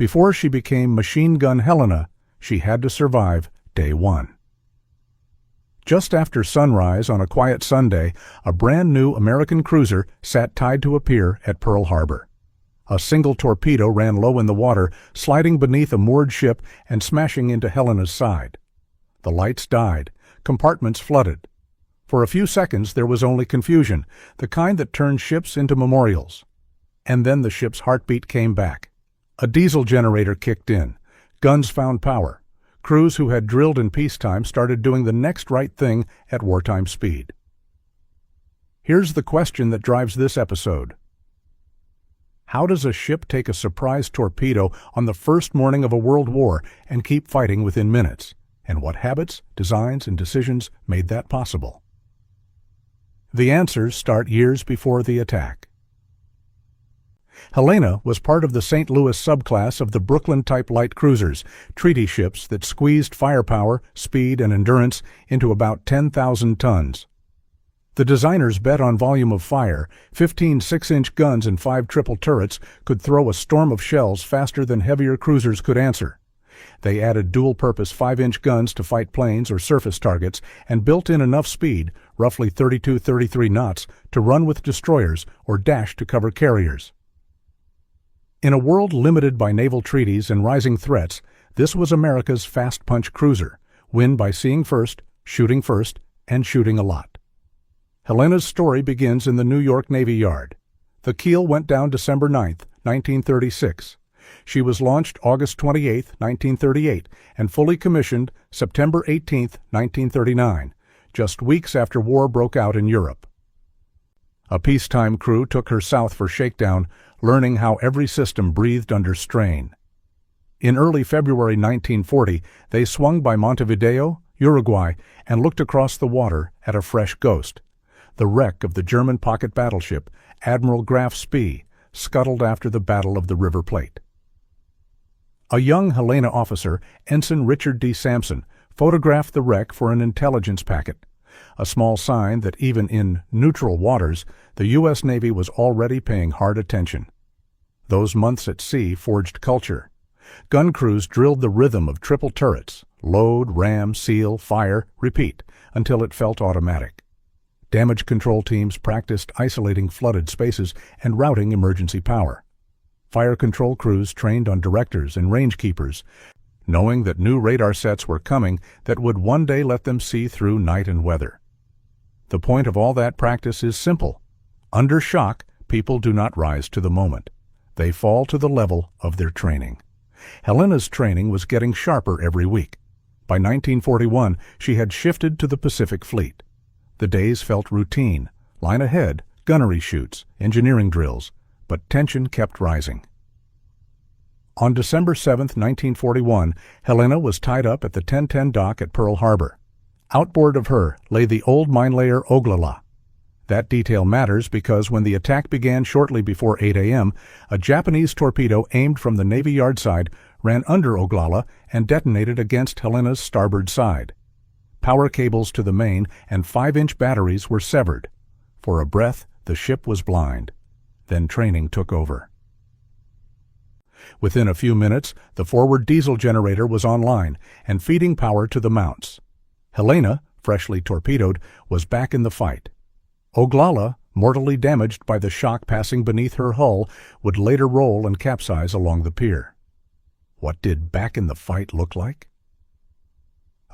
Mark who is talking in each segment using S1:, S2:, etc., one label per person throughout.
S1: Before she became Machine Gun Helena, she had to survive day one. Just after sunrise on a quiet Sunday, a brand-new American cruiser sat tied to a pier at Pearl Harbor. A single torpedo ran low in the water, sliding beneath a moored ship and smashing into Helena's side. The lights died, compartments flooded. For a few seconds there was only confusion, the kind that turns ships into memorials. And then the ship's heartbeat came back. A diesel generator kicked in. Guns found power. Crews who had drilled in peacetime started doing the next right thing at wartime speed. Here's the question that drives this episode. How does a ship take a surprise torpedo on the first morning of a world war and keep fighting within minutes? And what habits, designs, and decisions made that possible? The answers start years before the attack. Helena was part of the St. Louis subclass of the Brooklyn-type light cruisers, treaty ships that squeezed firepower, speed, and endurance into about 10,000 tons. The designers bet on volume of fire. 15 6-inch guns and 5 triple turrets could throw a storm of shells faster than heavier cruisers could answer. They added dual-purpose 5-inch guns to fight planes or surface targets and built in enough speed, roughly 32-33 knots, to run with destroyers or dash to cover carriers. In a world limited by naval treaties and rising threats, this was America's fast-punch cruiser, win by seeing first, and shooting a lot. Helena's story begins in the New York Navy Yard. The keel went down December 9, 1936. She was launched August 28, 1938, and fully commissioned September 18, 1939, just weeks after war broke out in Europe. A peacetime crew took her south for shakedown, learning how every system breathed under strain. In early February 1940, they swung by Montevideo, Uruguay, and looked across the water at a fresh ghost. The wreck of the German pocket battleship, Admiral Graf Spee, scuttled after the Battle of the River Plate. A young Helena officer, Ensign Richard D. Sampson, photographed the wreck for an intelligence packet, a small sign that even in neutral waters, the U.S. Navy was already paying hard attention. Those months at sea forged culture. Gun crews drilled the rhythm of triple turrets, load, ram, seal, fire, repeat, until it felt automatic. Damage control teams practiced isolating flooded spaces and routing emergency power. Fire control crews trained on directors and range keepers, knowing that new radar sets were coming that would one day let them see through night and weather. The point of all that practice is simple. Under shock, people do not rise to the moment. They fall to the level of their training. Helena's training was getting sharper every week. By 1941, she had shifted to the Pacific Fleet. The days felt routine, line ahead, gunnery shoots, engineering drills, but tension kept rising. On December 7, 1941, Helena was tied up at the 1010 dock at Pearl Harbor. Outboard of her lay the old minelayer Oglala. That detail matters because when the attack began shortly before 8 a.m., a Japanese torpedo aimed from the Navy yard side ran under Oglala and detonated against Helena's starboard side. Power cables to the main and 5-inch batteries were severed. For a breath, the ship was blind. Then training took over. Within a few minutes, the forward diesel generator was online and feeding power to the mounts. Helena, freshly torpedoed, was back in the fight. Oglala, mortally damaged by the shock passing beneath her hull, would later roll and capsize along the pier. What did back in the fight look like?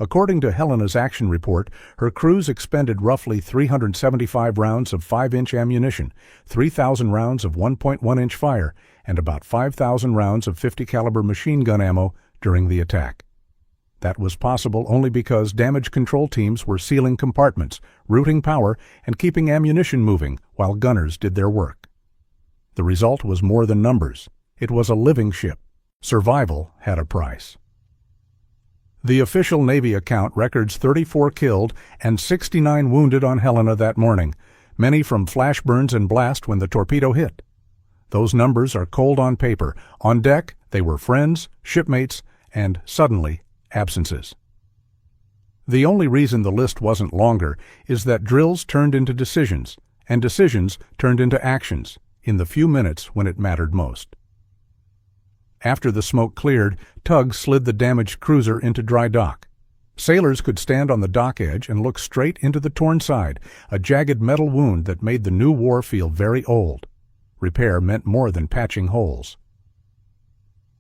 S1: According to Helena's action report, her crews expended roughly 375 rounds of 5-inch ammunition, 3,000 rounds of 1.1-inch fire, and about 5,000 rounds of 50-caliber machine gun ammo during the attack. That was possible only because damage control teams were sealing compartments, routing power, and keeping ammunition moving while gunners did their work. The result was more than numbers. It was a living ship. Survival had a price. The official Navy account records 34 killed and 69 wounded on Helena that morning, many from flash burns and blast when the torpedo hit. Those numbers are cold on paper. On deck, they were friends, shipmates, and, suddenly, absences. The only reason the list wasn't longer is that drills turned into decisions, and decisions turned into actions in the few minutes when it mattered most. After the smoke cleared, tugs slid the damaged cruiser into dry dock. Sailors could stand on the dock edge and look straight into the torn side, a jagged metal wound that made the new war feel very old. Repair meant more than patching holes.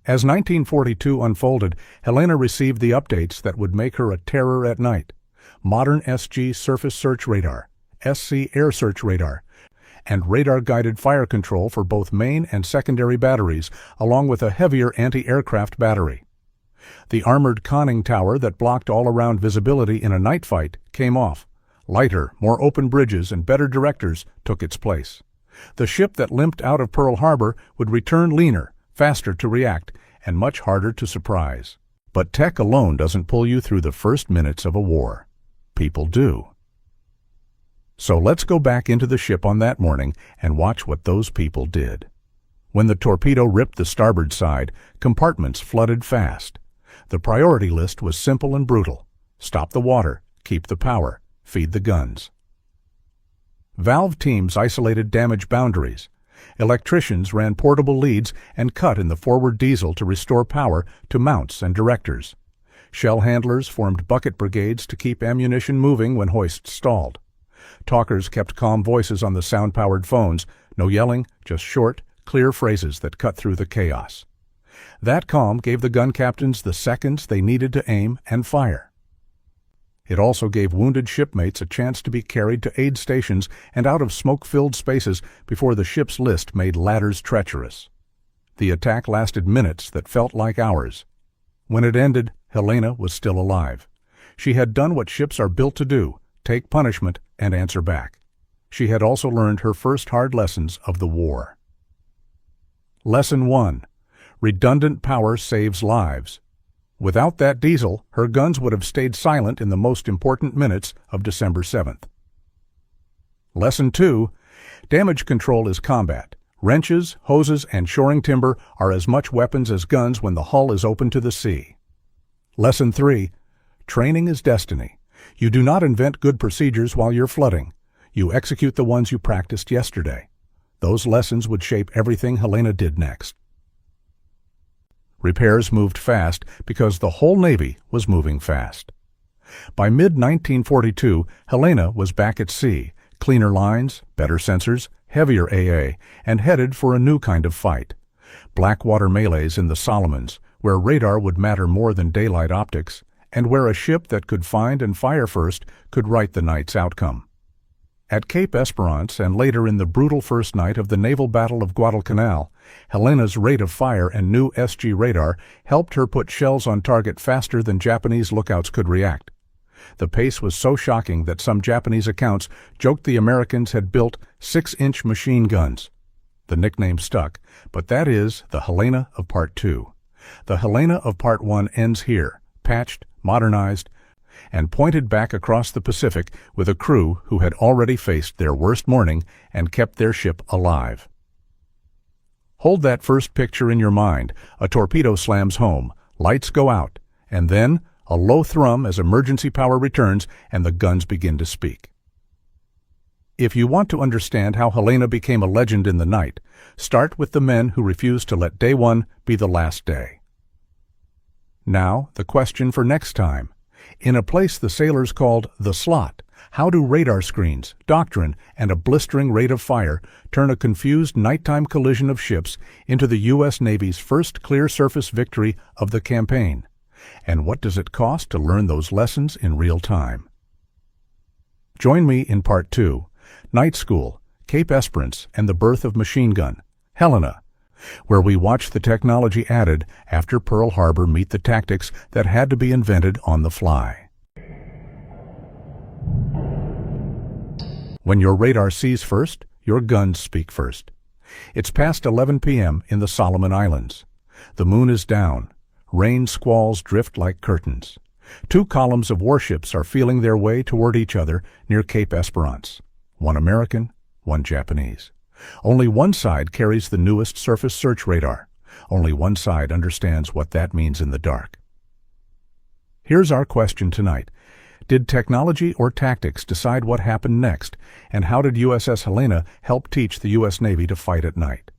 S1: As 1942 unfolded, Helena received the updates that would make her a terror at night. Modern SG surface search radar, SC air search radar, and radar-guided fire control for both main and secondary batteries, along with a heavier anti-aircraft battery. The armored conning tower that blocked all-around visibility in a night fight came off. Lighter, more open bridges and better directors took its place. The ship that limped out of Pearl Harbor would return leaner, faster to react, and much harder to surprise. But tech alone doesn't pull you through the first minutes of a war. People do. So let's go back into the ship on that morning and watch what those people did. When the torpedo ripped the starboard side, compartments flooded fast. The priority list was simple and brutal. Stop the water, keep the power, feed the guns. Valve teams isolated damage boundaries. Electricians ran portable leads and cut in the forward diesel to restore power to mounts and directors. Shell handlers formed bucket brigades to keep ammunition moving when hoists stalled. Talkers kept calm voices on the sound-powered phones, no yelling, just short, clear phrases that cut through the chaos. That calm gave the gun captains the seconds they needed to aim and fire. It also gave wounded shipmates a chance to be carried to aid stations and out of smoke-filled spaces before the ship's list made ladders treacherous. The attack lasted minutes that felt like hours. When it ended, Helena was still alive. She had done what ships are built to do, take punishment and answer back. She had also learned her first hard lessons of the war. Lesson 1. Redundant power saves lives. Without that diesel, her guns would have stayed silent in the most important minutes of December 7th. Lesson 2. Damage control is combat. Wrenches, hoses, and shoring timber are as much weapons as guns when the hull is open to the sea. Lesson 3. Training is destiny. You do not invent good procedures while you're flooding. You execute the ones you practiced yesterday. Those lessons would shape everything Helena did next. Repairs moved fast because the whole Navy was moving fast. By mid-1942, Helena was back at sea, cleaner lines, better sensors, heavier AA, and headed for a new kind of fight. Blackwater melees in the Solomons, where radar would matter more than daylight optics, and where a ship that could find and fire first could write the night's outcome. At Cape Esperance and later in the brutal first night of the naval battle of Guadalcanal, Helena's rate of fire and new SG radar helped her put shells on target faster than Japanese lookouts could react. The pace was so shocking that some Japanese accounts joked the Americans had built 6-inch machine guns. The nickname stuck, but that is the Helena of Part 2. The Helena of Part 1 ends here, patched, modernized, and pointed back across the Pacific with a crew who had already faced their worst morning and kept their ship alive. Hold that first picture in your mind. A torpedo slams home, lights go out, and then a low thrum as emergency power returns and the guns begin to speak. If you want to understand how Helena became a legend in the night, start with the men who refused to let day one be the last day. Now, the question for next time. In a place the sailors called the slot, how do radar screens, doctrine, and a blistering rate of fire turn a confused nighttime collision of ships into the U.S. Navy's first clear surface victory of the campaign? And what does it cost to learn those lessons in real time? Join me in Part 2, Night School, Cape Esperance, and the Birth of Machine Gun, Helena, where we watch the technology added after Pearl Harbor meet the tactics that had to be invented on the fly. When your radar sees first, your guns speak first. It's past 11 p.m. in the Solomon Islands. The moon is down. Rain squalls drift like curtains. 2 columns of warships are feeling their way toward each other near Cape Esperance. One American, one Japanese. Only one side carries the newest surface search radar. Only one side understands what that means in the dark. Here's our question tonight. Did technology or tactics decide what happened next, and how did USS Helena help teach the U.S. Navy to fight at night?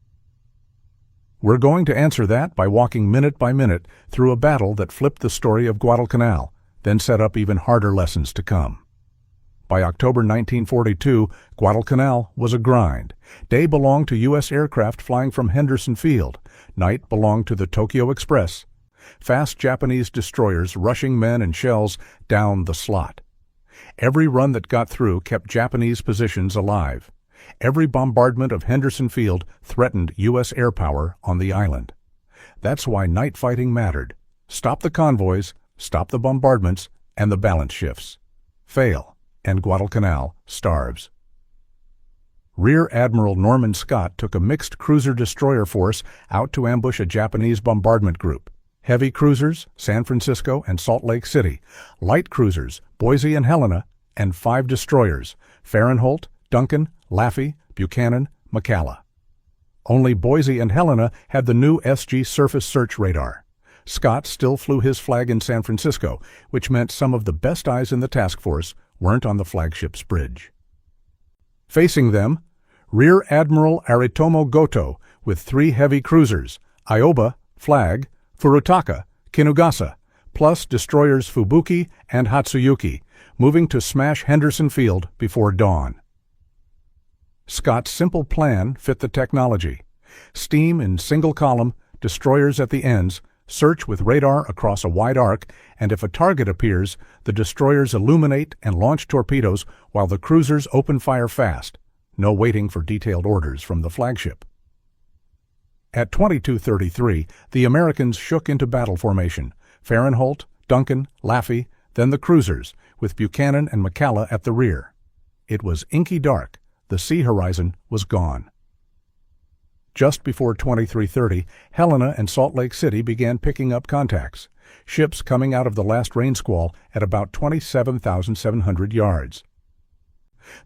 S1: We're going to answer that by walking minute by minute through a battle that flipped the story of Guadalcanal, then set up even harder lessons to come. By October 1942, Guadalcanal was a grind. Day belonged to U.S. aircraft flying from Henderson Field. Night belonged to the Tokyo Express. Fast Japanese destroyers rushing men and shells down the slot. Every run that got through kept Japanese positions alive. Every bombardment of Henderson Field threatened U.S. air power on the island. That's why night fighting mattered. Stop the convoys, stop the bombardments, and the balance shifts. Fail, and Guadalcanal starves. Rear Admiral Norman Scott took a mixed cruiser-destroyer force out to ambush a Japanese bombardment group. Heavy cruisers, San Francisco and Salt Lake City. Light cruisers, Boise and Helena, and 5 destroyers, Fahrenholt, Duncan, Laffey, Buchanan, McCalla. Only Boise and Helena had the new SG surface search radar. Scott still flew his flag in San Francisco, which meant some of the best eyes in the task force weren't on the flagship's bridge. Facing them, Rear Admiral Aritomo Goto with 3 heavy cruisers, Ioba, Flag, Furutaka, Kinugasa, plus destroyers Fubuki and Hatsuyuki, moving to smash Henderson Field before dawn. Scott's simple plan fit the technology. Steam in single column, destroyers at the ends, search with radar across a wide arc, and if a target appears, the destroyers illuminate and launch torpedoes while the cruisers open fire fast. No waiting for detailed orders from the flagship. At 22:33, the Americans shook into battle formation. Fahrenholt, Duncan, Laffey, then the cruisers, with Buchanan and McCalla at the rear. It was inky dark. The sea horizon was gone. Just before 23:30, Helena and Salt Lake City began picking up contacts, ships coming out of the last rain squall at about 27,700 yards.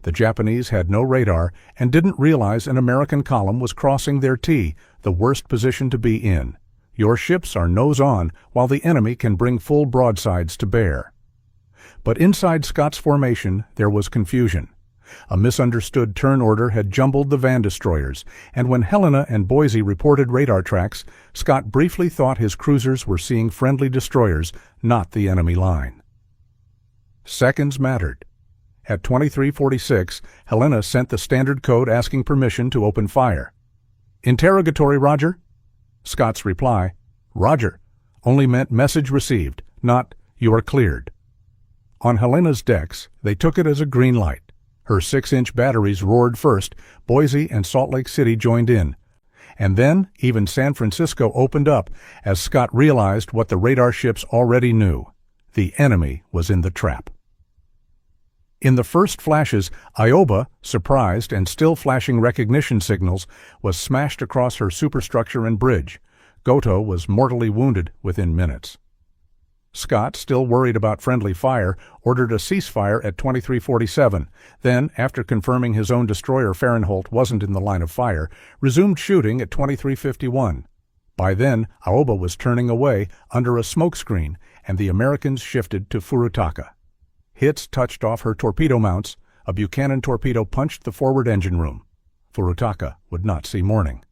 S1: The Japanese had no radar and didn't realize an American column was crossing their T, the worst position to be in. Your ships are nose on, while the enemy can bring full broadsides to bear. But inside Scott's formation, there was confusion. A misunderstood turn order had jumbled the van destroyers, and when Helena and Boise reported radar tracks, Scott briefly thought his cruisers were seeing friendly destroyers, not the enemy line. Seconds mattered. At 23:46, Helena sent the standard code asking permission to open fire. "Interrogatory, Roger?" Scott's reply, "Roger," only meant message received, not "you are cleared." On Helena's decks, they took it as a green light. Her 6-inch batteries roared first, Boise and Salt Lake City joined in. And then even San Francisco opened up as Scott realized what the radar ships already knew. The enemy was in the trap. In the first flashes, Ioba, surprised and still flashing recognition signals, was smashed across her superstructure and bridge. Goto was mortally wounded within minutes. Scott, still worried about friendly fire, ordered a ceasefire at 23:47, then, after confirming his own destroyer Fahrenholt wasn't in the line of fire, resumed shooting at 23:51. By then, Ioba was turning away under a smokescreen, and the Americans shifted to Furutaka. Hits touched off her torpedo mounts. A Buchanan torpedo punched the forward engine room. Furutaka would not see morning.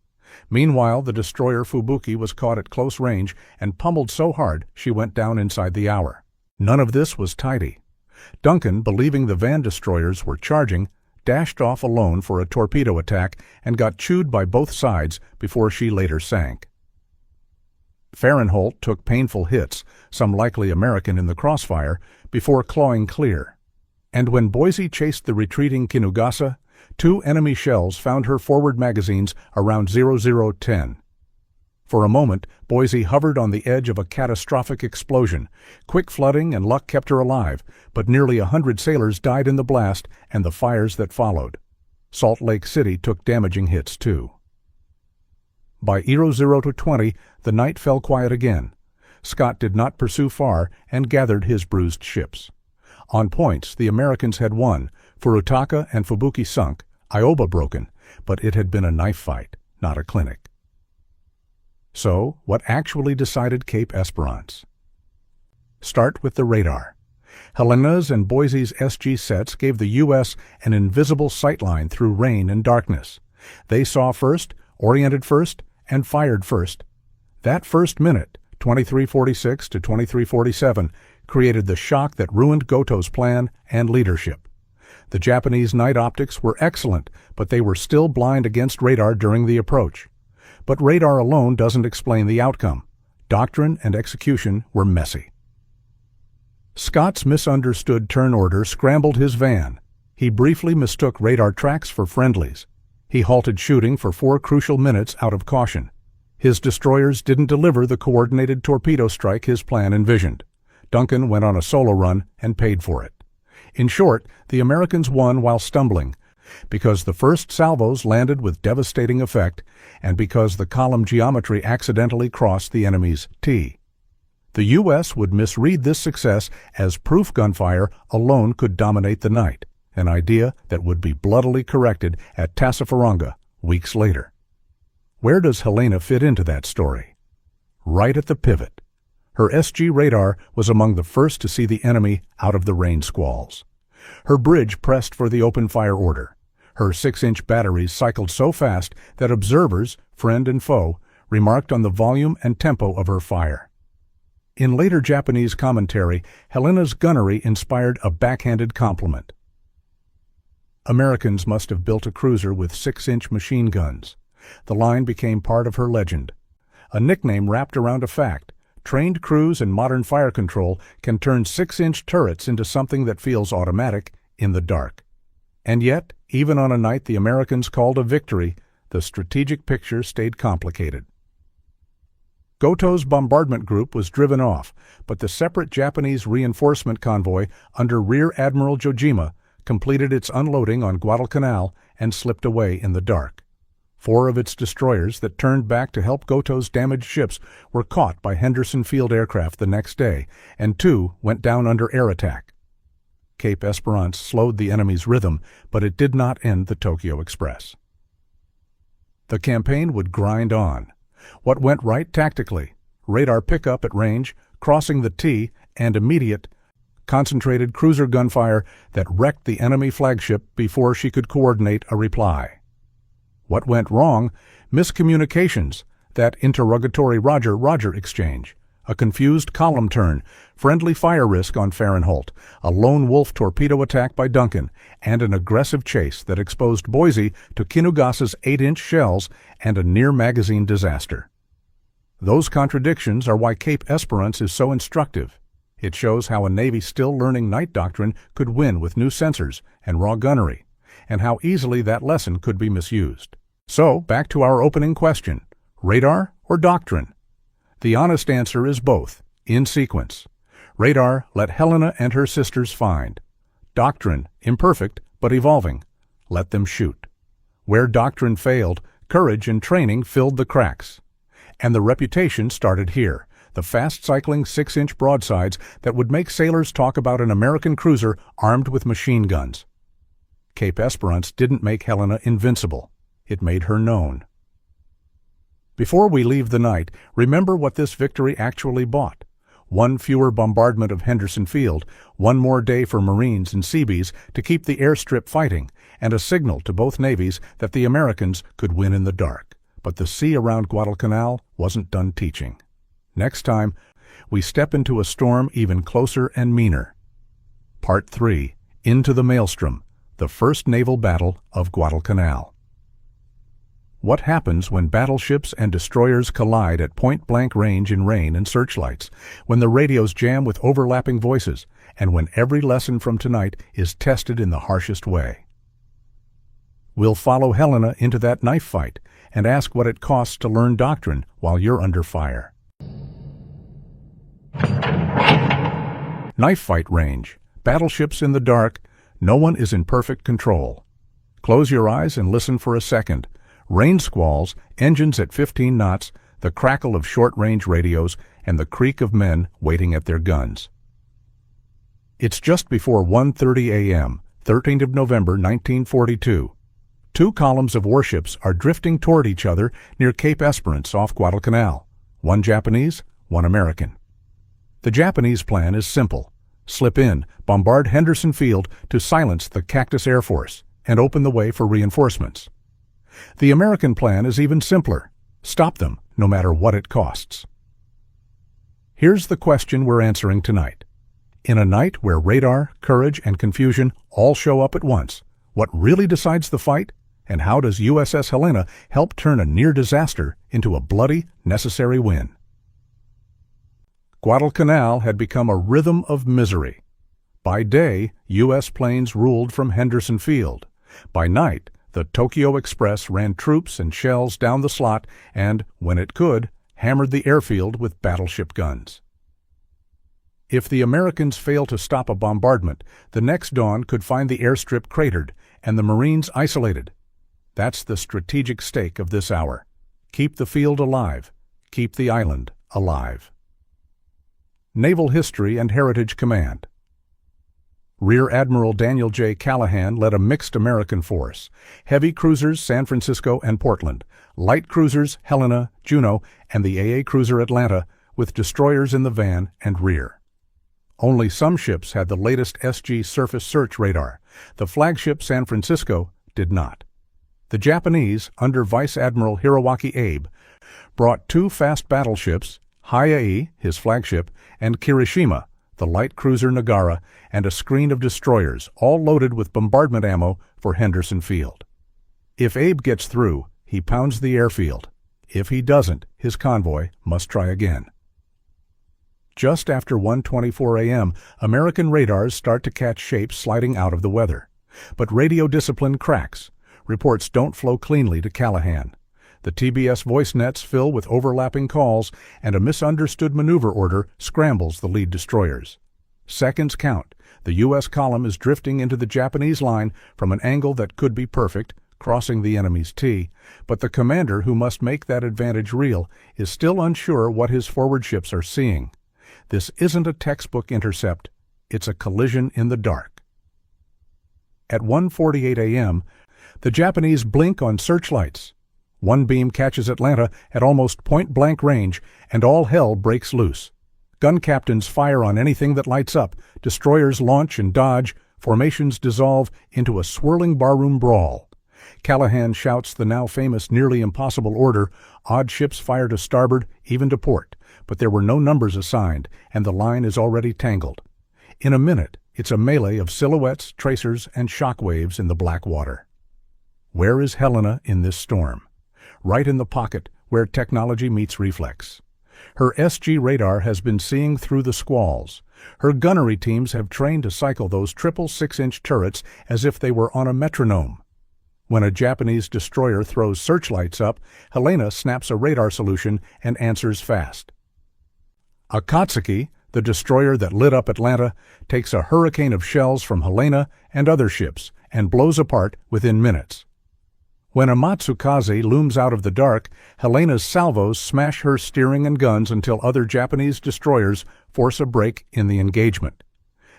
S1: Meanwhile, the destroyer Fubuki was caught at close range and pummeled so hard she went down inside the hour. None of this was tidy. Duncan, believing the van destroyers were charging, dashed off alone for a torpedo attack and got chewed by both sides before she later sank. Fahrenholt took painful hits, some likely American in the crossfire, before clawing clear. And when Boise chased the retreating Kinugasa, 2 enemy shells found her forward magazines around 0010. For a moment, Boise hovered on the edge of a catastrophic explosion. Quick flooding and luck kept her alive, but nearly 100 sailors died in the blast and the fires that followed. Salt Lake City took damaging hits too. By 00:20, the night fell quiet again. Scott did not pursue far and gathered his bruised ships. On points, the Americans had won. Furutaka and Fubuki sunk, Ioba broken, but it had been a knife fight, not a clinic. So, what actually decided Cape Esperance? Start with the radar. Helena's and Boise's SG sets gave the U.S. an invisible sightline through rain and darkness. They saw first, oriented first, and fired first. That first minute, 23:46 to 23:47, created the shock that ruined Goto's plan and leadership. The Japanese night optics were excellent, but they were still blind against radar during the approach. But radar alone doesn't explain the outcome. Doctrine and execution were messy. Scott's misunderstood turn order scrambled his van. He briefly mistook radar tracks for friendlies. He halted shooting for 4 crucial minutes out of caution. His destroyers didn't deliver the coordinated torpedo strike his plan envisioned. Duncan went on a solo run and paid for it. In short, the Americans won while stumbling, because the first salvos landed with devastating effect and because the column geometry accidentally crossed the enemy's T. The U.S. would misread this success as proof gunfire alone could dominate the night, an idea that would be bloodily corrected at Tassafaronga weeks later. Where does Helena fit into that story? Right at the pivot. Her SG radar was among the first to see the enemy out of the rain squalls. Her bridge pressed for the open fire order. Her 6-inch batteries cycled so fast that observers, friend and foe, remarked on the volume and tempo of her fire. In later Japanese commentary, Helena's gunnery inspired a backhanded compliment. Americans must have built a cruiser with 6-inch machine guns. The line became part of her legend. A nickname wrapped around a fact. Trained crews and modern fire control can turn 6-inch turrets into something that feels automatic in the dark. And yet, even on a night the Americans called a victory, the strategic picture stayed complicated. Goto's bombardment group was driven off, but the separate Japanese reinforcement convoy under Rear Admiral Jojima completed its unloading on Guadalcanal and slipped away in the dark. 4 of its destroyers that turned back to help Goto's damaged ships were caught by Henderson Field aircraft the next day, and 2 went down under air attack. Cape Esperance slowed the enemy's rhythm, but it did not end the Tokyo Express. The campaign would grind on. What went right tactically? Radar pickup at range, crossing the T, and immediate, concentrated cruiser gunfire that wrecked the enemy flagship before she could coordinate a reply. What went wrong? Miscommunications, that interrogatory Roger, Roger exchange, a confused column turn, friendly fire risk on Fahrenholt, a lone wolf torpedo attack by Duncan, and an aggressive chase that exposed Boise to Kinugasa's 8-inch shells and a near-magazine disaster. Those contradictions are why Cape Esperance is so instructive. It shows how a Navy still learning night doctrine could win with new sensors and raw gunnery, and how easily that lesson could be misused. So, back to our opening question, radar or doctrine? The honest answer is both, in sequence. Radar let Helena and her sisters find. Doctrine, imperfect but evolving, let them shoot. Where doctrine failed, courage and training filled the cracks. And the reputation started here, the fast-cycling 6-inch broadsides that would make sailors talk about an American cruiser armed with machine guns. Cape Esperance didn't make Helena invincible. It made her known. Before we leave the night, remember what this victory actually bought. 1 fewer bombardment of Henderson Field, 1 more day for Marines and Seabees to keep the airstrip fighting, and a signal to both navies that the Americans could win in the dark. But the sea around Guadalcanal wasn't done teaching. Next time, we step into a storm even closer and meaner. Part 3, Into the Maelstrom, the first naval battle of Guadalcanal. What happens when battleships and destroyers collide at point-blank range in rain and searchlights, when the radios jam with overlapping voices, and when every lesson from tonight is tested in the harshest way? We'll follow Helena into that knife fight and ask what it costs to learn doctrine while you're under fire. Knife fight range, battleships in the dark, no one is in perfect control. Close your eyes and listen for a second. Rain squalls, engines at 15 knots, the crackle of short-range radios, and the creak of men waiting at their guns. It's just before 1:30 a.m., 13th of November 1942. 2 columns of warships are drifting toward each other near Cape Esperance off Guadalcanal. 1 Japanese, 1 American. The Japanese plan is simple. Slip in, bombard Henderson Field to silence the Cactus Air Force, and open the way for reinforcements. The American plan is even simpler. Stop them, no matter what it costs. Here's the question we're answering tonight. In a night where radar, courage, and confusion all show up at once, what really decides the fight? And how does USS Helena help turn a near disaster into a bloody, necessary win? Guadalcanal had become a rhythm of misery. By day, U.S. planes ruled from Henderson Field. By night, the Tokyo Express ran troops and shells down the slot and, when it could, hammered the airfield with battleship guns. If the Americans failed to stop a bombardment, the next dawn could find the airstrip cratered and the Marines isolated. That's the strategic stake of this hour. Keep the field alive. Keep the island alive. Naval History and Heritage Command. Rear Admiral Daniel J. Callahan led a mixed American force: heavy cruisers San Francisco and Portland, light cruisers Helena, Juno, and the AA cruiser Atlanta, with destroyers in the van and rear. Only some ships had the latest SG surface search radar. The flagship San Francisco did not. The Japanese, under Vice Admiral Hiroaki Abe, brought 2 fast battleships, Hayae, his flagship, and Kirishima, the light cruiser Nagara, and a screen of destroyers, all loaded with bombardment ammo for Henderson Field. If Abe gets through, he pounds the airfield. If he doesn't, his convoy must try again. Just after 1:24 a.m., American radars start to catch shapes sliding out of the weather. But radio discipline cracks. Reports don't flow cleanly to Callahan. The TBS voice nets fill with overlapping calls, and a misunderstood maneuver order scrambles the lead destroyers. Seconds count. The U.S. column is drifting into the Japanese line from an angle that could be perfect, crossing the enemy's T, but the commander who must make that advantage real is still unsure what his forward ships are seeing. This isn't a textbook intercept. It's a collision in the dark. At 1:48 a.m., the Japanese blink on searchlights. One beam catches Atlanta at almost point-blank range, and all hell breaks loose. Gun captains fire on anything that lights up, destroyers launch and dodge, formations dissolve into a swirling barroom brawl. Callahan shouts the now famous nearly impossible order: odd ships fire to starboard, even to port, but there were no numbers assigned, and the line is already tangled. In a minute, it's a melee of silhouettes, tracers, and shock waves in the black water. Where is Helena in this storm? Right in the pocket where technology meets reflex. Her SG radar has been seeing through the squalls. Her gunnery teams have trained to cycle those triple 6-inch turrets as if they were on a metronome. When a Japanese destroyer throws searchlights up, Helena snaps a radar solution and answers fast. Akatsuki, the destroyer that lit up Atlanta, takes a hurricane of shells from Helena and other ships and blows apart within minutes. When a Matsukaze looms out of the dark, Helena's salvos smash her steering and guns until other Japanese destroyers force a break in the engagement.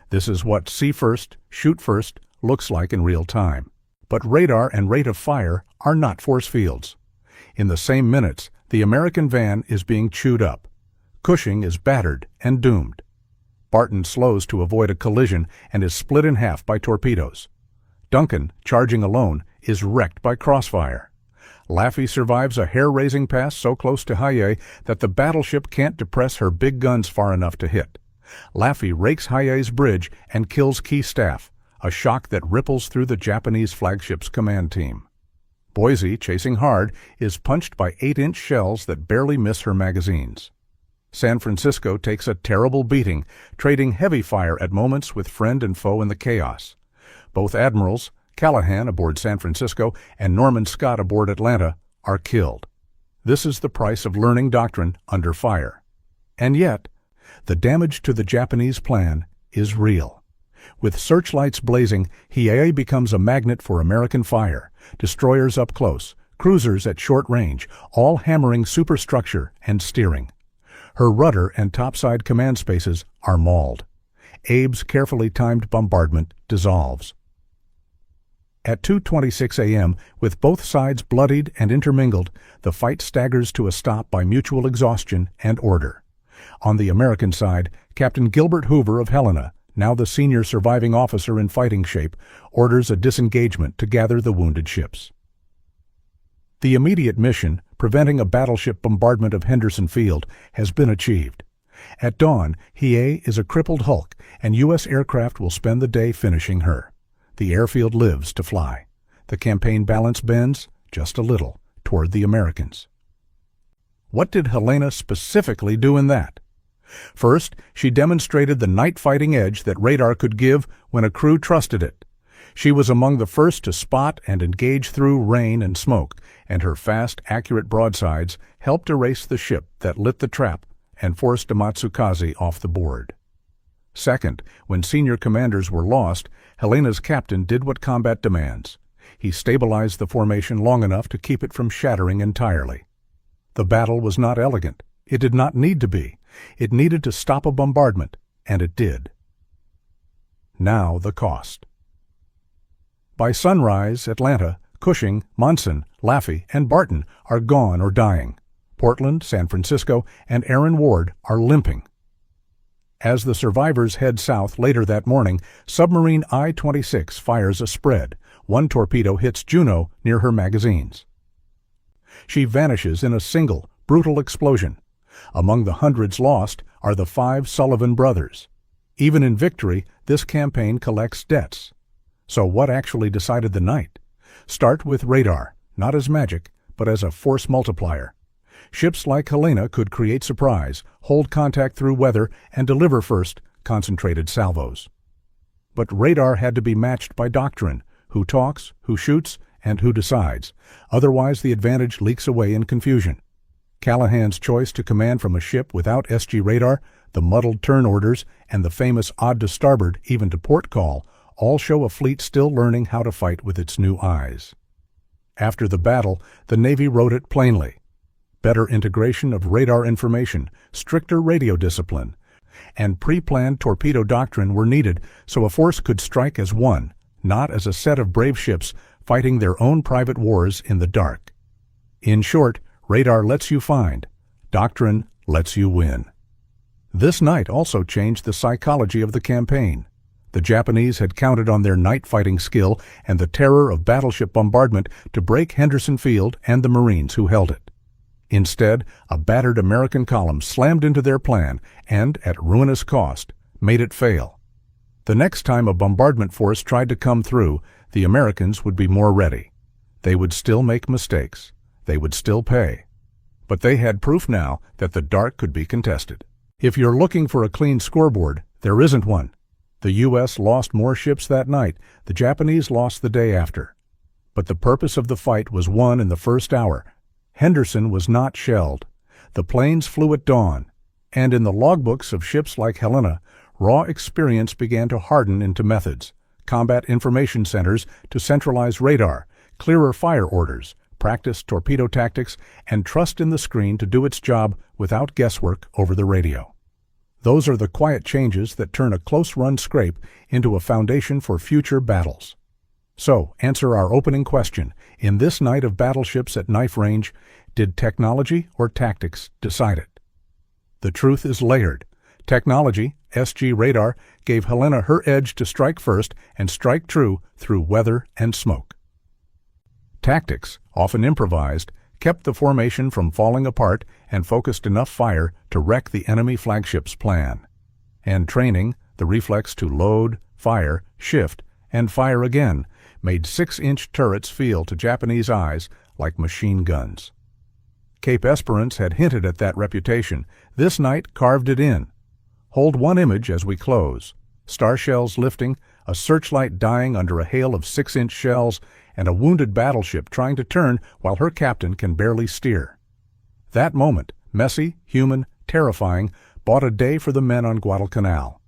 S1: This is what see first, shoot first looks like in real time. But radar and rate of fire are not force fields. In the same minutes, the American van is being chewed up. Cushing is battered and doomed. Barton slows to avoid a collision and is split in half by torpedoes. Duncan, charging alone, is wrecked by crossfire. Laffey survives a hair-raising pass so close to Hayae that the battleship can't depress her big guns far enough to hit. Laffey rakes Hayae's bridge and kills key staff, a shock that ripples through the Japanese flagship's command team. Boise, chasing hard, is punched by 8-inch shells that barely miss her magazines. San Francisco takes a terrible beating, trading heavy fire at moments with friend and foe in the chaos. Both admirals, Callahan aboard San Francisco and Norman Scott aboard Atlanta, are killed. This is the price of learning doctrine under fire. And yet, the damage to the Japanese plan is real. With searchlights blazing, Hiei becomes a magnet for American fire, destroyers up close, cruisers at short range, all hammering superstructure and steering. Her rudder and topside command spaces are mauled. Abe's carefully timed bombardment dissolves. At 2:26 a.m., with both sides bloodied and intermingled, the fight staggers to a stop by mutual exhaustion and order. On the American side, Captain Gilbert Hoover of Helena, now the senior surviving officer in fighting shape, orders a disengagement to gather the wounded ships. The immediate mission, preventing a battleship bombardment of Henderson Field, has been achieved. At dawn, Hiei is a crippled hulk, and U.S. aircraft will spend the day finishing her. The airfield lives to fly. The campaign balance bends, just a little, toward the Americans. What did Helena specifically do in that? First, she demonstrated the night-fighting edge that radar could give when a crew trusted it. She was among the first to spot and engage through rain and smoke, and her fast, accurate broadsides helped erase the ship that lit the trap and forced Amatsukaze off the board. Second, when senior commanders were lost, Helena's captain did what combat demands. He stabilized the formation long enough to keep it from shattering entirely. The battle was not elegant. It did not need to be. It needed to stop a bombardment, and it did. Now the cost. By sunrise, Atlanta, Cushing, Monson, Laffey, and Barton are gone or dying. Portland, San Francisco, and Aaron Ward are limping. As the survivors head south later that morning, submarine I-26 fires a spread. One torpedo hits Juneau near her magazines. She vanishes in a single, brutal explosion. Among the hundreds lost are the 5 Sullivan brothers. Even in victory, this campaign collects debts. So what actually decided the night? Start with radar, not as magic, but as a force multiplier. Ships like Helena could create surprise, hold contact through weather, and deliver first concentrated salvos. But radar had to be matched by doctrine: who talks, who shoots, and who decides. Otherwise the advantage leaks away in confusion. Callahan's choice to command from a ship without SG radar, the muddled turn orders, and the famous odd to starboard, even to port call, all show a fleet still learning how to fight with its new eyes. After the battle, the Navy wrote it plainly. Better integration of radar information, stricter radio discipline, and pre-planned torpedo doctrine were needed so a force could strike as one, not as a set of brave ships fighting their own private wars in the dark. In short, radar lets you find, doctrine lets you win. This night also changed the psychology of the campaign. The Japanese had counted on their night-fighting skill and the terror of battleship bombardment to break Henderson Field and the Marines who held it. Instead, a battered American column slammed into their plan and, at ruinous cost, made it fail. The next time a bombardment force tried to come through, the Americans would be more ready. They would still make mistakes. They would still pay. But they had proof now that the dark could be contested. If you're looking for a clean scoreboard, there isn't one. The U.S. lost more ships that night. The Japanese lost the day after. But the purpose of the fight was won in the first hour. Henderson was not shelled. The planes flew at dawn. And in the logbooks of ships like Helena, raw experience began to harden into methods. Combat information centers to centralize radar, clearer fire orders, practice torpedo tactics, and trust in the screen to do its job without guesswork over the radio. Those are the quiet changes that turn a close-run scrape into a foundation for future battles. So, answer our opening question. In this night of battleships at knife range, did technology or tactics decide it? The truth is layered. Technology, SG radar, gave Helena her edge to strike first and strike true through weather and smoke. Tactics, often improvised, kept the formation from falling apart and focused enough fire to wreck the enemy flagship's plan. And training, the reflex to load, fire, shift, and fire again, made 6-inch turrets feel to Japanese eyes like machine guns. Cape Esperance had hinted at that reputation. This night carved it in. Hold one image as we close. Star shells lifting, a searchlight dying under a hail of 6-inch shells, and a wounded battleship trying to turn while her captain can barely steer. That moment, messy, human, terrifying, bought a day for the men on Guadalcanal.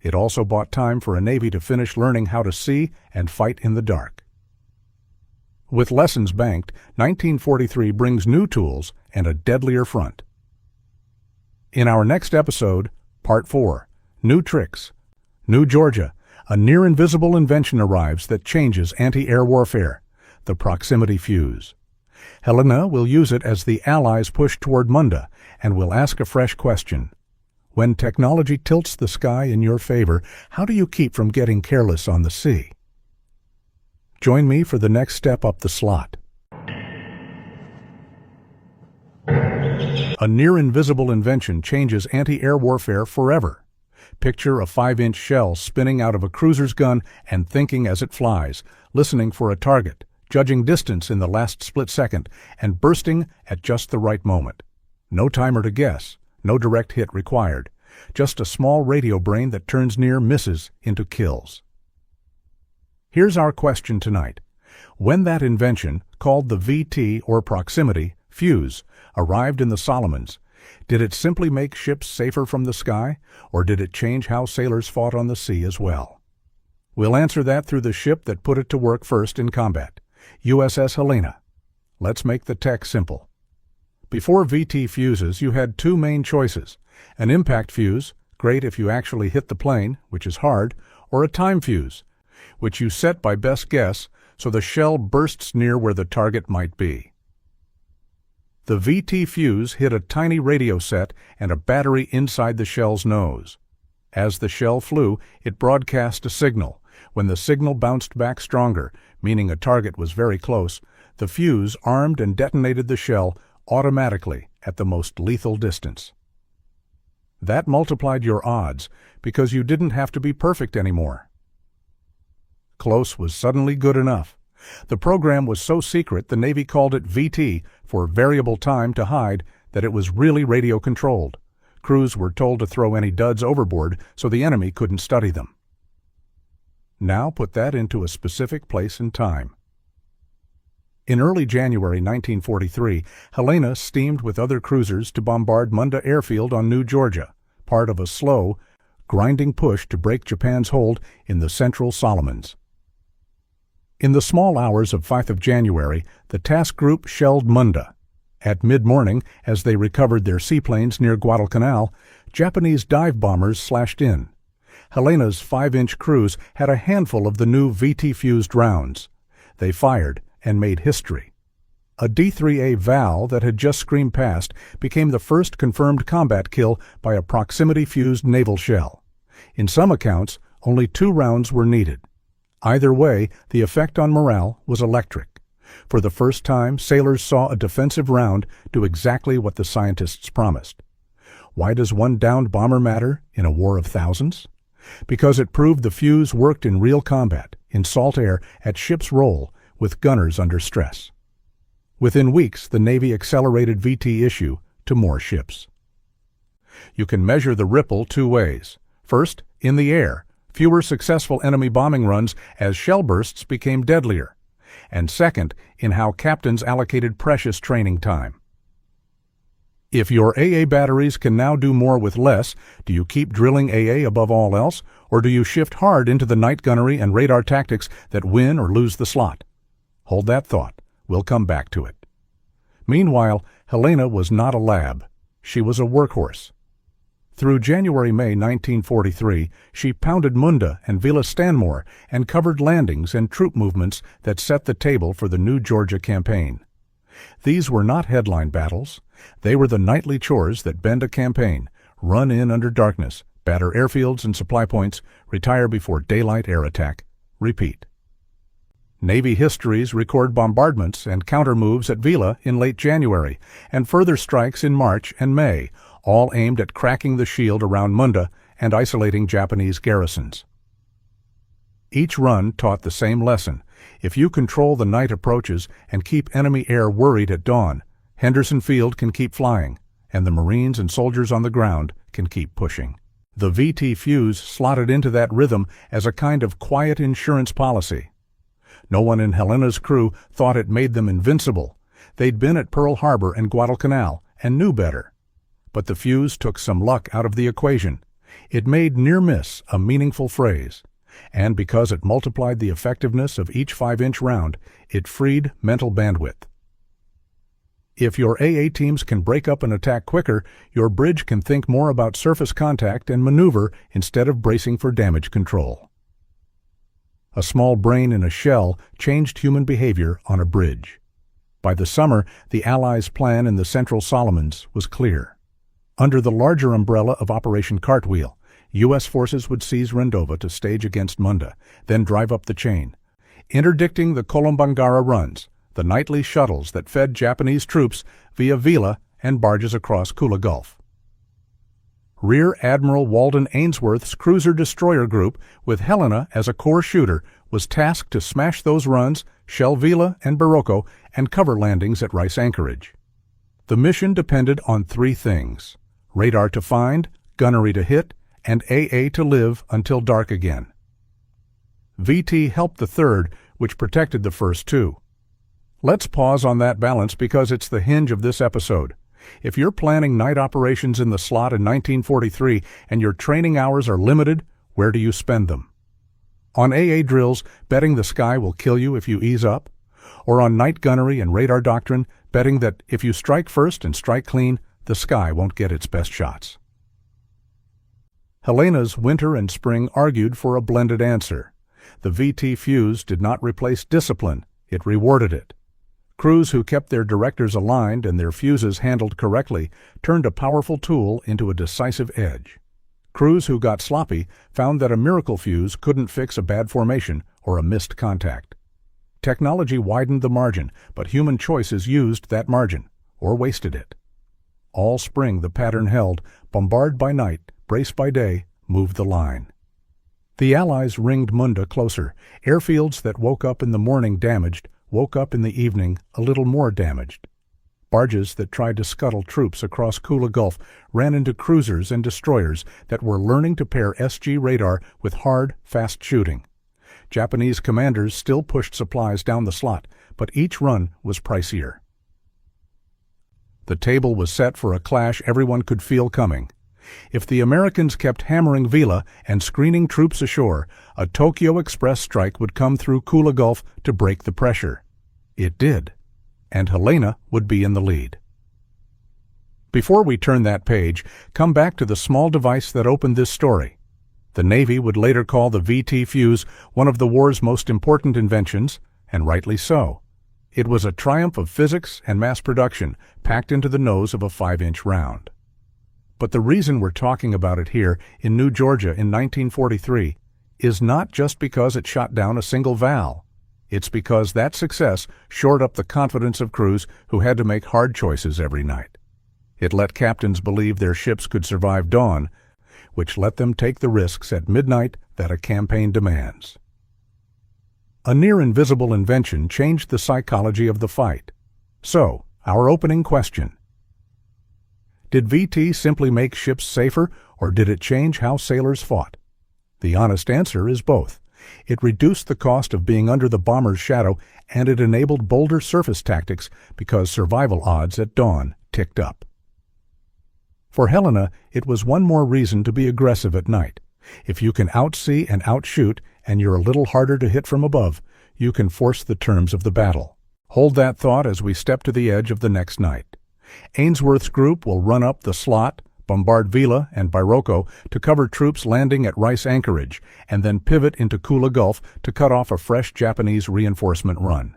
S1: It also bought time for a Navy to finish learning how to see and fight in the dark. With lessons banked, 1943 brings new tools and a deadlier front. In our next episode, Part 4, New Tricks. New Georgia, a near-invisible invention arrives that changes anti-air warfare, the proximity fuse. Helena will use it as the Allies push toward Munda, and will ask a fresh question. When technology tilts the sky in your favor, how do you keep from getting careless on the sea? Join me for the next step up the slot. A near-invisible invention changes anti-air warfare forever. Picture a 5-inch shell spinning out of a cruiser's gun and thinking as it flies, listening for a target, judging distance in the last split second, and bursting at just the right moment. No timer to guess, no direct hit required, just a small radio brain that turns near misses into kills. Here's our question tonight. When that invention, called the VT or proximity fuse, arrived in the Solomons, did it simply make ships safer from the sky, or did it change how sailors fought on the sea as well? We'll answer that through the ship that put it to work first in combat, USS Helena. Let's make the tech simple. Before VT fuses, you had two main choices: an impact fuse, great if you actually hit the plane, which is hard, or a time fuse, which you set by best guess so the shell bursts near where the target might be. The VT fuse hit a tiny radio set and a battery inside the shell's nose. As the shell flew, it broadcast a signal. When the signal bounced back stronger, meaning a target was very close, the fuse armed and detonated the shell automatically at the most lethal distance. That multiplied your odds because you didn't have to be perfect anymore. Close was suddenly good enough. The program was so secret the Navy called it VT, for variable time to hide that it was really radio-controlled. Crews were told to throw any duds overboard so the enemy couldn't study them. Now put that into a specific place and time. In early January 1943, Helena steamed with other cruisers to bombard Munda Airfield on New Georgia, part of a slow, grinding push to break Japan's hold in the central Solomons. In the small hours of 5th of January, the task group shelled Munda. At mid-morning, as they recovered their seaplanes near Guadalcanal, Japanese dive bombers slashed in. Helena's 5-inch crews had a handful of the new VT-fused rounds. They fired and made history. A D-3A Val that had just screamed past became the first confirmed combat kill by a proximity-fused naval shell. In some accounts, only 2 rounds were needed. Either way, the effect on morale was electric. For the first time, sailors saw a defensive round do exactly what the scientists promised. Why does one downed bomber matter in a war of thousands? Because it proved the fuse worked in real combat, in salt air, at ship's roll, with gunners under stress. Within weeks, the Navy accelerated VT issue to more ships. You can measure the ripple 2 ways. First, in the air, fewer successful enemy bombing runs as shell bursts became deadlier. And second, in how captains allocated precious training time. If your AA batteries can now do more with less, do you keep drilling AA above all else, or do you shift hard into the night gunnery and radar tactics that win or lose the slot? Hold that thought. We'll come back to it. Meanwhile, Helena was not a lab. She was a workhorse. Through January-May 1943, she pounded Munda and Villa Stanmore and covered landings and troop movements that set the table for the New Georgia campaign. These were not headline battles. They were the nightly chores that bend a campaign: run in under darkness, batter airfields and supply points, retire before daylight air attack, repeat. Navy histories record bombardments and counter-moves at Villa in late January, and further strikes in March and May, all aimed at cracking the shield around Munda and isolating Japanese garrisons. Each run taught the same lesson: if you control the night approaches and keep enemy air worried at dawn, Henderson Field can keep flying, and the Marines and soldiers on the ground can keep pushing. The VT fuse slotted into that rhythm as a kind of quiet insurance policy. No one in Helena's crew thought it made them invincible. They'd been at Pearl Harbor and Guadalcanal and knew better. But the fuse took some luck out of the equation. It made near miss a meaningful phrase. And because it multiplied the effectiveness of each 5-inch round, it freed mental bandwidth. If your AA teams can break up an attack quicker, your bridge can think more about surface contact and maneuver instead of bracing for damage control. A small brain in a shell changed human behavior on a bridge. By the summer, the Allies' plan in the Central Solomons was clear. Under the larger umbrella of Operation Cartwheel, U.S. forces would seize Rendova to stage against Munda, then drive up the chain, interdicting the Kolombangara runs, the nightly shuttles that fed Japanese troops via Villa and barges across Kula Gulf. Rear Admiral Walden Ainsworth's cruiser-destroyer group, with Helena as a core shooter, was tasked to smash those runs, shell Vila and Barroco, and cover landings at Rice Anchorage. The mission depended on three things: radar to find, gunnery to hit, and AA to live until dark again. VT helped the third, which protected the first two. Let's pause on that balance because it's the hinge of this episode. If you're planning night operations in the slot in 1943 and your training hours are limited, where do you spend them? On AA drills, betting the sky will kill you if you ease up? Or on night gunnery and radar doctrine, betting that if you strike first and strike clean, the sky won't get its best shots? Helena's winter and spring argued for a blended answer. The VT fuse did not replace discipline, it rewarded it. Crews who kept their directors aligned and their fuses handled correctly turned a powerful tool into a decisive edge. Crews who got sloppy found that a miracle fuse couldn't fix a bad formation or a missed contact. Technology widened the margin, but human choices used that margin, or wasted it. All spring the pattern held: bombard by night, brace by day, move the line. The Allies ringed Munda closer. Airfields that woke up in the morning damaged woke up in the evening a little more damaged. Barges that tried to scuttle troops across Kula Gulf ran into cruisers and destroyers that were learning to pair SG radar with hard, fast shooting. Japanese commanders still pushed supplies down the slot, but each run was pricier. The table was set for a clash everyone could feel coming. If the Americans kept hammering Vila and screening troops ashore, a Tokyo Express strike would come through Kula Gulf to break the pressure. It did, and Helena would be in the lead. Before we turn that page, come back to the small device that opened this story. The Navy would later call the VT fuse one of the war's most important inventions, and rightly so. It was a triumph of physics and mass production packed into the nose of a 5-inch round. But the reason we're talking about it here in New Georgia in 1943 is not just because it shot down a single Val. It's because that success shored up the confidence of crews who had to make hard choices every night. It let captains believe their ships could survive dawn, which let them take the risks at midnight that a campaign demands. A near-invisible invention changed the psychology of the fight. So, our opening question: did VT simply make ships safer, or did it change how sailors fought? The honest answer is both. It reduced the cost of being under the bomber's shadow, and it enabled bolder surface tactics because survival odds at dawn ticked up. For Helena, it was one more reason to be aggressive at night. If you can outsee and outshoot, and you're a little harder to hit from above, you can force the terms of the battle. Hold that thought as we step to the edge of the next night. Ainsworth's group will run up the slot, bombard Vila and Barroco to cover troops landing at Rice Anchorage, and then pivot into Kula Gulf to cut off a fresh Japanese reinforcement run.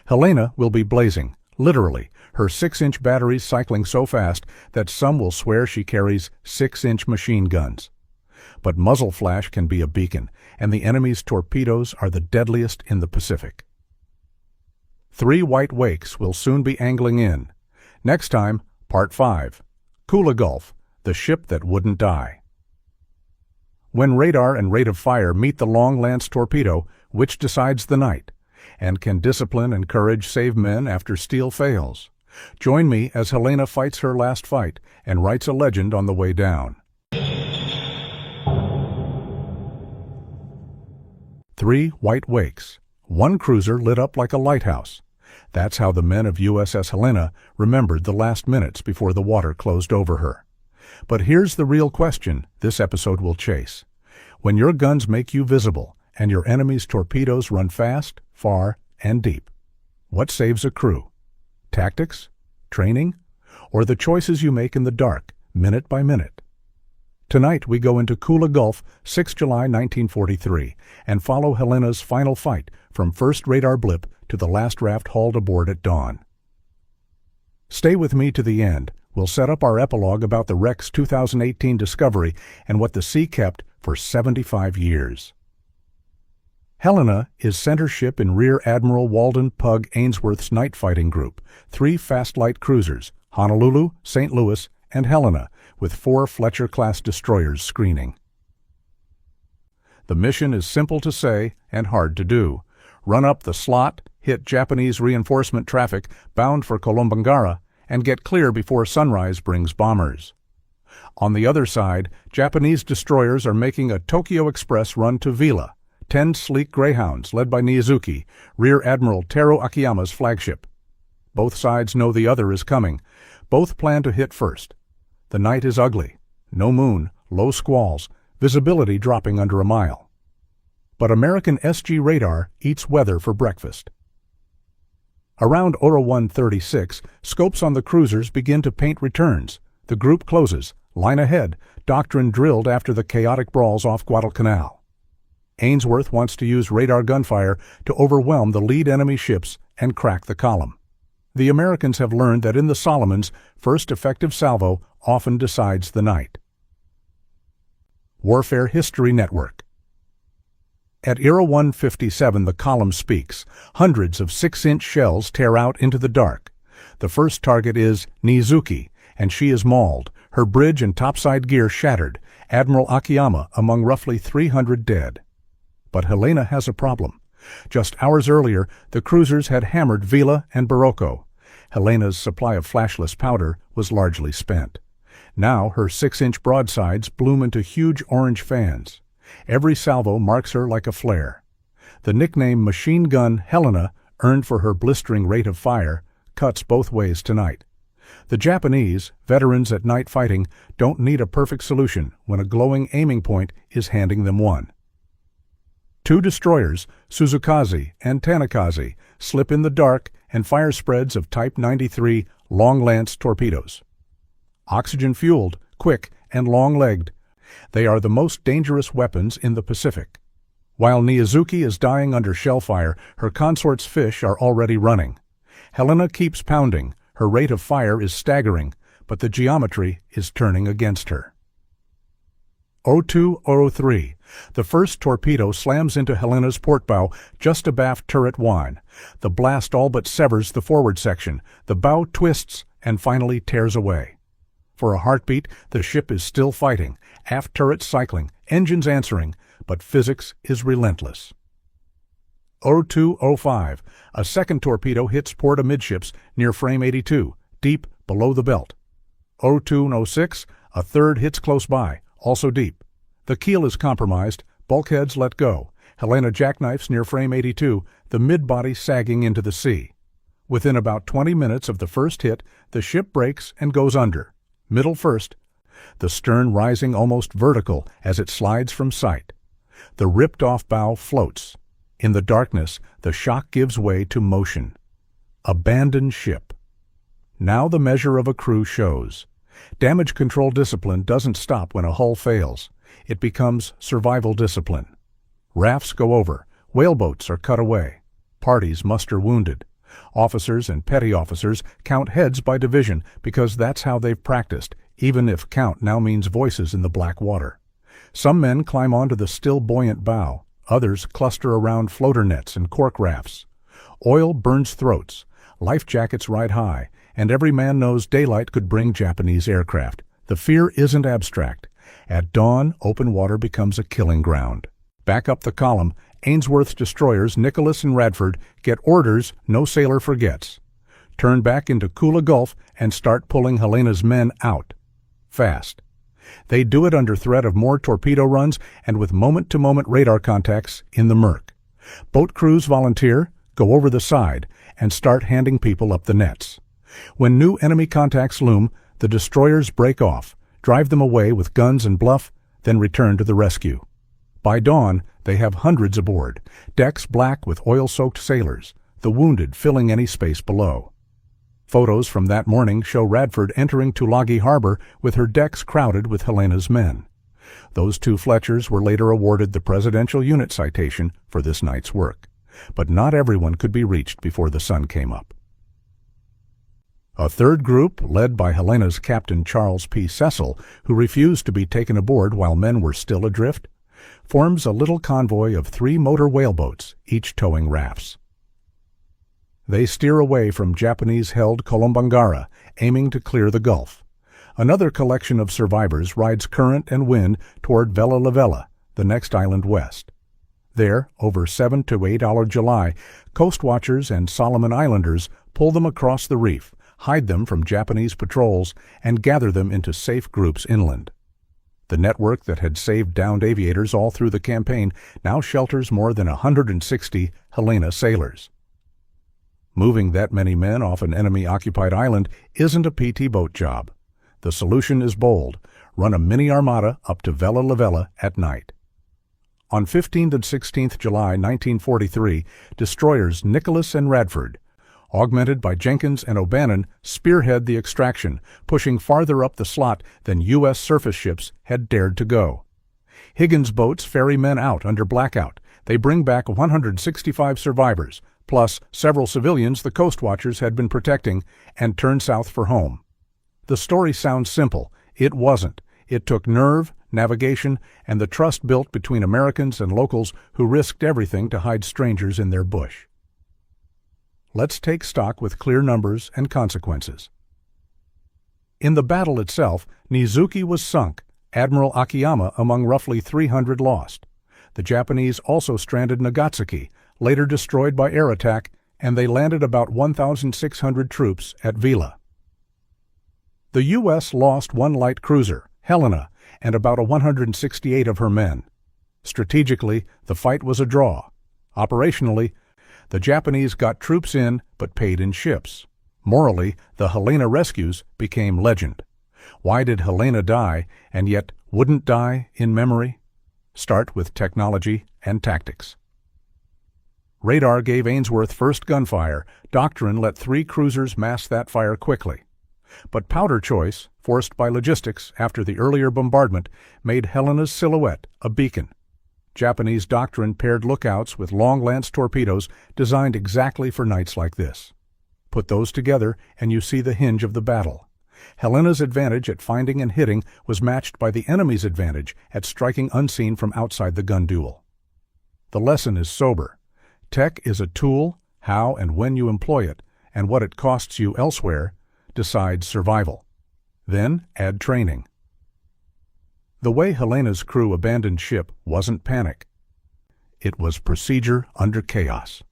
S1: Helena will be blazing, literally, her 6-inch batteries cycling so fast that some will swear she carries 6-inch machine guns. But muzzle flash can be a beacon, and the enemy's torpedoes are the deadliest in the Pacific. 3 white wakes will soon be angling in. Next time, Part 5, Kula Gulf, the ship that wouldn't die. When radar and rate of fire meet the long-lance torpedo, which decides the night? And can discipline and courage save men after steel fails? Join me as Helena fights her last fight and writes a legend on the way down. 3 white wakes, 1 cruiser lit up like a lighthouse. That's how the men of USS Helena remembered the last minutes before the water closed over her. But here's the real question this episode will chase. When your guns make you visible and your enemy's torpedoes run fast, far, and deep, what saves a crew? Tactics? Training? Or the choices you make in the dark, minute by minute? Tonight we go into Kula Gulf, 6 July 1943, and follow Helena's final fight from first radar blip to the last raft hauled aboard at dawn. Stay with me to the end. We'll set up our epilogue about the wreck's 2018 discovery and what the sea kept for 75 years. Helena is center ship in Rear Admiral Walden "Pug" Ainsworth's night fighting group, 3 fast light cruisers, Honolulu, St. Louis, and Helena, with 4 Fletcher-class destroyers screening. The mission is simple to say and hard to do. Run up the slot, hit Japanese reinforcement traffic bound for Kolombangara, and get clear before sunrise brings bombers. On the other side, Japanese destroyers are making a Tokyo Express run to Vila, 10 sleek Greyhounds led by Niizuki, Rear Admiral Teru Akiyama's flagship. Both sides know the other is coming. Both plan to hit first. The night is ugly. No moon, low squalls, visibility dropping under a mile. But American SG radar eats weather for breakfast. Around Oro 136, scopes on the cruisers begin to paint returns. The group closes, line ahead, doctrine drilled after the chaotic brawls off Guadalcanal. Ainsworth wants to use radar gunfire to overwhelm the lead enemy ships and crack the column. The Americans have learned that in the Solomons, first effective salvo often decides the night. Warfare History Network. At Era 157 the column speaks. Hundreds of 6-inch shells tear out into the dark. The first target is Niizuki, and she is mauled, her bridge and topside gear shattered, Admiral Akiyama among roughly 300 dead. But Helena has a problem. Just hours earlier, the cruisers had hammered Vila and Barocco. Helena's supply of flashless powder was largely spent. Now her 6-inch broadsides bloom into huge orange fans. Every salvo marks her like a flare. The nickname Machine Gun Helena, earned for her blistering rate of fire, cuts both ways tonight. The Japanese, veterans at night fighting, don't need a perfect solution when a glowing aiming point is handing them one. 2 destroyers, Suzukaze and Tanakaze, slip in the dark and fire spreads of Type 93 long-lance torpedoes. Oxygen-fueled, quick, and long-legged, they are the most dangerous weapons in the Pacific. While Niizuki is dying under shell fire, her consort's fish are already running. Helena keeps pounding, her rate of fire is staggering, but the geometry is turning against her. O2-O3. The first torpedo slams into Helena's port bow just abaft turret 1. The blast all but severs the forward section. The bow twists and finally tears away. For a heartbeat, the ship is still fighting, aft turrets cycling, engines answering, but physics is relentless. O2-O5. A second torpedo hits port amidships near frame 82, deep below the belt. O2-O6. A third hits close by, also deep. The keel is compromised, bulkheads let go. Helena jackknifes near frame 82, the mid-body sagging into the sea. Within about 20 minutes of the first hit, the ship breaks and goes under. Middle first, the stern rising almost vertical as it slides from sight. The ripped-off bow floats. In the darkness, the shock gives way to motion. Abandoned ship. Now the measure of a crew shows. Damage control discipline doesn't stop when a hull fails. It becomes survival discipline. Rafts go over. Whaleboats are cut away. Parties muster wounded. Officers and petty officers count heads by division because that's how they've practiced, even if count now means voices in the black water. Some men climb onto the still buoyant bow. Others cluster around floater nets and cork rafts. Oil burns throats. Life jackets ride high, and every man knows daylight could bring Japanese aircraft. The fear isn't abstract. At dawn, open water becomes a killing ground. Back up the column, Ainsworth's destroyers Nicholas and Radford get orders no sailor forgets. Turn back into Kula Gulf and start pulling Helena's men out. Fast. They do it under threat of more torpedo runs and with moment-to-moment radar contacts in the murk. Boat crews volunteer, go over the side, and start handing people up the nets. When new enemy contacts loom, the destroyers break off, drive them away with guns and bluff, then return to the rescue. By dawn, they have hundreds aboard, decks black with oil-soaked sailors, the wounded filling any space below. Photos from that morning show Radford entering Tulagi Harbor with her decks crowded with Helena's men. Those 2 Fletchers were later awarded the Presidential Unit Citation for this night's work. But not everyone could be reached before the sun came up. A third group, led by Helena's Captain Charles P. Cecil, who refused to be taken aboard while men were still adrift, forms a little convoy of 3 motor whaleboats, each towing rafts. They steer away from Japanese-held Kolombangara, aiming to clear the Gulf. Another collection of survivors rides current and wind toward Vella La Vella, the next island west. There, over 7 to 8 hour July, coast watchers and Solomon Islanders pull them across the reef, hide them from Japanese patrols, and gather them into safe groups inland. The network that had saved downed aviators all through the campaign now shelters more than 160 Helena sailors. Moving that many men off an enemy-occupied island isn't a PT boat job. The solution is bold: run a mini-armada up to Vella La Vella at night. On 15th and 16th July 1943, destroyers Nicholas and Radford, augmented by Jenkins and O'Bannon, spearhead the extraction, pushing farther up the slot than U.S. surface ships had dared to go. Higgins' boats ferry men out under blackout. They bring back 165 survivors, plus several civilians the coast watchers had been protecting, and turn south for home. The story sounds simple. It wasn't. It took nerve, navigation, and the trust built between Americans and locals who risked everything to hide strangers in their bush. Let's take stock with clear numbers and consequences. In the battle itself, Nizuki was sunk, Admiral Akiyama among roughly 300 lost. The Japanese also stranded Nagasaki, later destroyed by air attack, and they landed about 1,600 troops at Vila. The U.S. lost one light cruiser, Helena, and about 168 of her men. Strategically, the fight was a draw. Operationally, the Japanese got troops in but paid in ships. Morally, the Helena rescues became legend. Why did Helena die and yet wouldn't die in memory? Start with technology and tactics. Radar gave Ainsworth first gunfire. Doctrine let 3 cruisers mask that fire quickly. But powder choice, forced by logistics after the earlier bombardment, made Helena's silhouette a beacon. Japanese doctrine paired lookouts with long-lance torpedoes designed exactly for nights like this. Put those together and you see the hinge of the battle. Helena's advantage at finding and hitting was matched by the enemy's advantage at striking unseen from outside the gun duel. The lesson is sober. Tech is a tool. How and when you employ it, and what it costs you elsewhere, decides survival. Then add training. The way Helena's crew abandoned ship wasn't panic. It was procedure under chaos.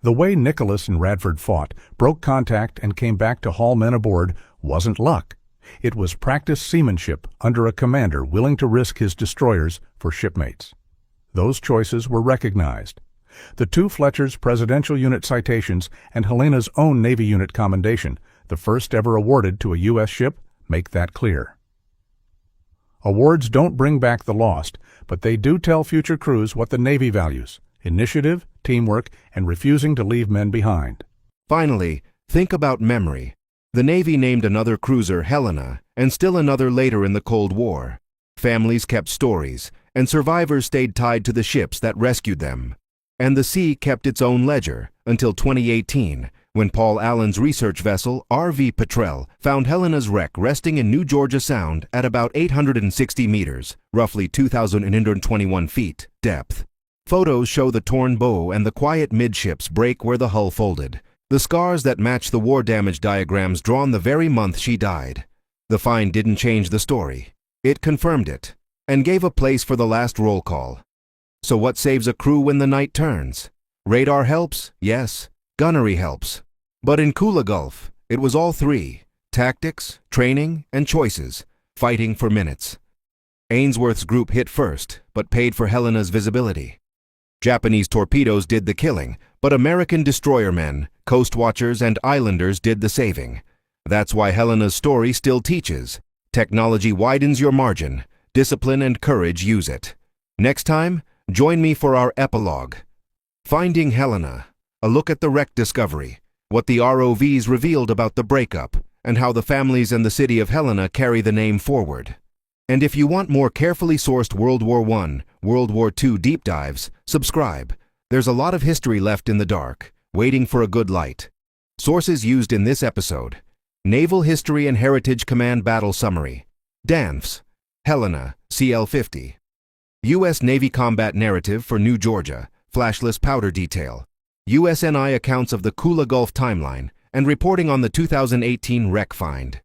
S1: The way Nicholas and Radford fought, broke contact, and came back to haul men aboard wasn't luck. It was practiced seamanship under a commander willing to risk his destroyers for shipmates. Those choices were recognized. The 2 Fletcher's Presidential Unit citations and Helena's own Navy Unit commendation, the first ever awarded to a U.S. ship, make that clear. Awards don't bring back the lost, but they do tell future crews what the Navy values: initiative, teamwork, and refusing to leave men behind.
S2: Finally, think about memory. The Navy named another cruiser Helena, and still another later in the Cold War. Families kept stories, and survivors stayed tied to the ships that rescued them. And the sea kept its own ledger until 2018, when Paul Allen's research vessel RV Petrel found Helena's wreck resting in New Georgia Sound at about 860 meters, roughly 2,821 feet, depth. Photos show the torn bow and the quiet midships break where the hull folded, the scars that match the war damage diagrams drawn the very month she died. The find didn't change the story. It confirmed it, and gave a place for the last roll call. So what saves a crew when the night turns? Radar helps, yes. Gunnery helps. But in Kula Gulf, it was all 3: tactics, training, and choices, fighting for minutes. Ainsworth's group hit first, but paid for Helena's visibility. Japanese torpedoes did the killing, but American destroyer men, coast watchers, and islanders did the saving. That's why Helena's story still teaches. Technology widens your margin. Discipline and courage use it. Next time, join me for our epilogue. Finding Helena, a look at the wreck discovery, what the ROVs revealed about the breakup, and how the families and the city of Helena carry the name forward. And if you want more carefully sourced World War I, World War II deep dives, subscribe. There's a lot of history left in the dark, waiting for a good light. Sources used in this episode: Naval History and Heritage Command Battle Summary, DANFS, Helena, CL-50. U.S. Navy Combat Narrative for New Georgia, Flashless Powder Detail, USNI accounts of the Kula Gulf timeline, and reporting on the 2018 wreck find.